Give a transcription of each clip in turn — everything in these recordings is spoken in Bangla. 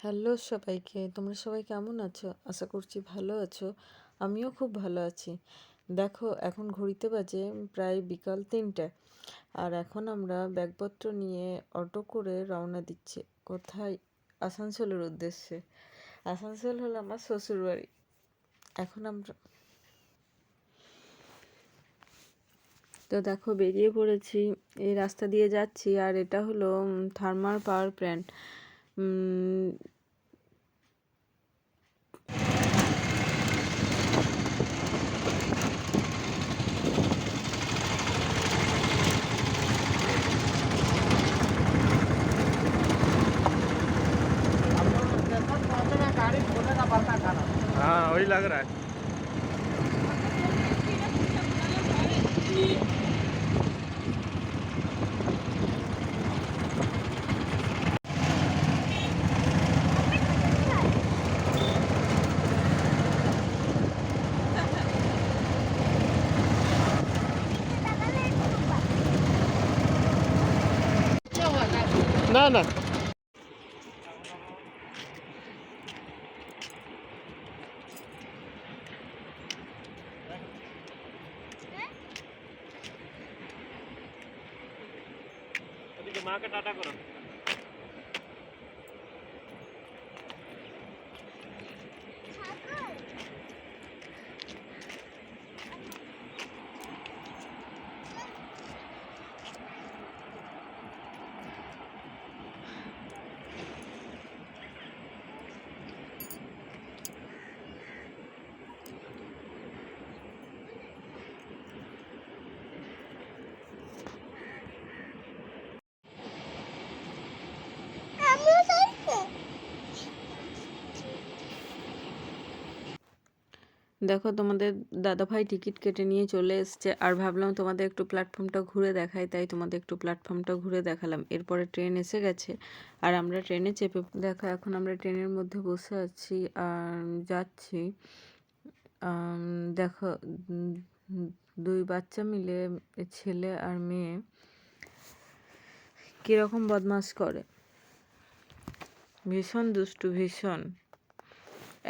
হ্যালো সবাইকে, তোমরা সবাই কেমন আছো? আশা করছি ভালো আছো। আমিও খুব ভালো আছি। দেখো, এখন ঘড়িতে বাজে প্রায় বিকাল 3টে, আর এখন আমরা ব্যাগপত্র নিয়ে অটো করে রওনা দিচ্ছি। কোথায়? আসানসোলের উদ্দেশ্যে। আসানসোল হলো আমার শ্বশুরবাড়ি। এখন আমরা তো দেখো বেরিয়ে পড়েছি, এই রাস্তা দিয়ে যাচ্ছি। আর এটা হলো থার্মাল পাওয়ার প্ল্যান্ট। हाँ वही लग रहा है। ना ना माँ का टाटा करो। দেখো, তোমাদের দাদাভাই টিকিট কেটে নিয়ে চলে এসছে, আর ভাবলাম তোমাদের একটু প্ল্যাটফর্মটা ঘুরে দেখাই, তাই তোমাদের একটু প্ল্যাটফর্মটা ঘুরে দেখালাম। এরপরে ট্রেন এসে গেছে, আর আমরা ট্রেনে চেপে দেখো এখন আমরা ট্রেনের মধ্যে বসে আছি আর যাচ্ছি। দেখো, দুই বাচ্চা মিলে, ছেলে আর মেয়ে, কীরকম বদমাশ করে। ভীষণ দুষ্টু, ভীষণ।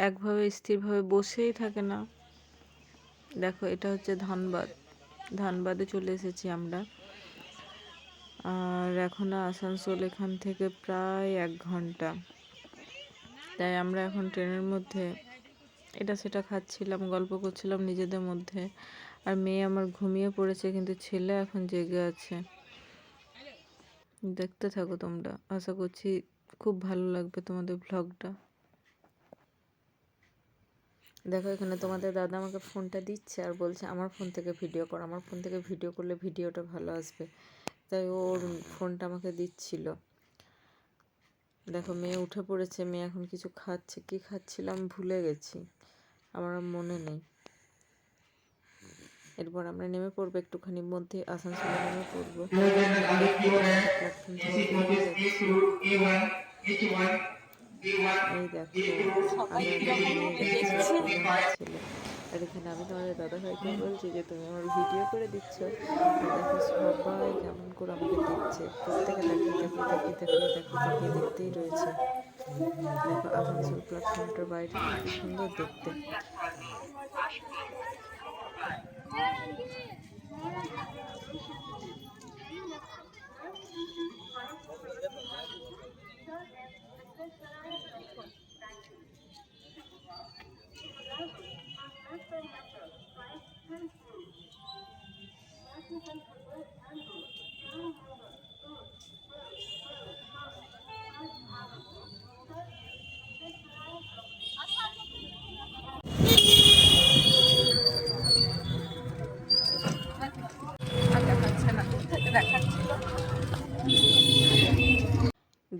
একভাবে স্থিরভাবে বসেই থাকে না। দেখো, এটা হচ্ছে ধানবাদে চলে এসেছি আমরা। আর এখন আসানসোল এখান থেকে প্রায় 1 ঘন্টা। তাই আমরা এখন ট্রেনের মধ্যে এটা সেটা খাচ্ছিলাম, গল্প করছিলাম নিজেদের মধ্যে। আর মেয়ে আমার ঘুমিয়ে পড়েছে, কিন্তু ছেলে এখন জেগে আছে। দেখতে থাকো তোমরা, আশা করছি খুব ভালো লাগবে তোমাদের ব্লগটা। দেখো, এখানে তোমাদের দাদা আমাকে ফোনটা দিচ্ছে আর বলছে আমার ফোন থেকে ভিডিও কর, আমার ফোন থেকে ভিডিও করলে ভিডিওটা ভালো আসবে, তাই ওর ফোনটা আমাকে দিচ্ছিল। দেখো, মেয়ে উঠে পড়েছে, মেয়ে এখন কিছু খাচ্ছে। কি খাচ্ছিলাম ভুলে গেছি, আমার মনে নেই। এরপর আমরা নেমে পড়বো, একটুখানির মধ্যে আসানসোলে নেমে পড়বো। প্ল্যাটফর্ম থেকে বেরিয়ে যাচ্ছি। এই দেখো, আগে আগে নিয়ে যাচ্ছে দাদা আর ছেলে। আর এখানে আমি তোমাদের দাদাভাইকে বলছি যে তুমি আমার ভিডিও করে দিচ্ছ। আর দেখো, সবাই কেমন করে আমাকে দেখছে, প্রত্যেকে তাকিয়ে দেখতেই রয়েছে। দেখো, আসানসোল প্ল্যাটফর্মটার বাইরেটা কি সুন্দর দেখতে।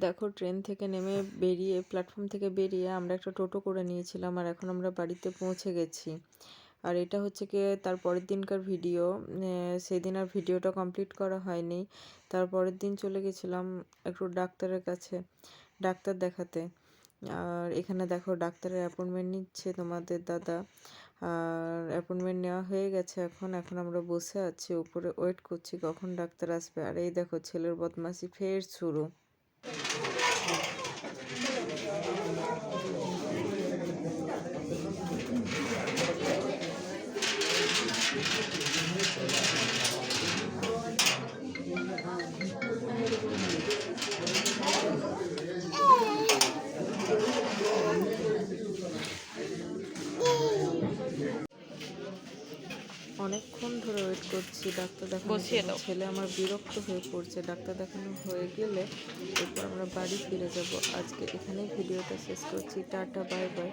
দেখো, ট্রেন থেকে নেমে বেরিয়ে, প্ল্যাটফর্ম থেকে বেরিয়ে আমরা একটা টোটো করে নিয়েছিলাম, আর এখন আমরা বাড়িতে পৌঁছে গেছি। আর এটা হচ্ছে কি তার পরের দিনকার ভিডিও। সেদিন আর ভিডিওটা কমপ্লিট করা হয়নি। তার পরের দিন চলে গেছিলাম একটু ডাক্তারের কাছে, ডাক্তার দেখাতে। আর এখানে দেখো, ডাক্তারের অ্যাপয়েন্টমেন্ট নিচ্ছে তোমাদের দাদা। আর অ্যাপয়েন্টমেন্ট নেওয়া হয়ে গেছে। এখন আমরা বসে আছি উপরে, ওয়েট করছি কখন ডাক্তার আসবে। আর এই দেখো, ছেলের বদমাশি ফের শুরু। অনেকক্ষণ ধরে ওয়েট করছি ডাক্তার দেখানোর জন্য। ছেলে আমার বিরক্ত হয়ে পড়ছে। ডাক্তার দেখানো হয়ে গেলে এরপর আমরা বাড়ি ফিরে যাব। আজকে এখানেই ভিডিওটা শেষ করছি। Tata, bye bye.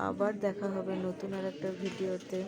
আবার দেখা হবে নতুন আর একটা ভিডিওতে।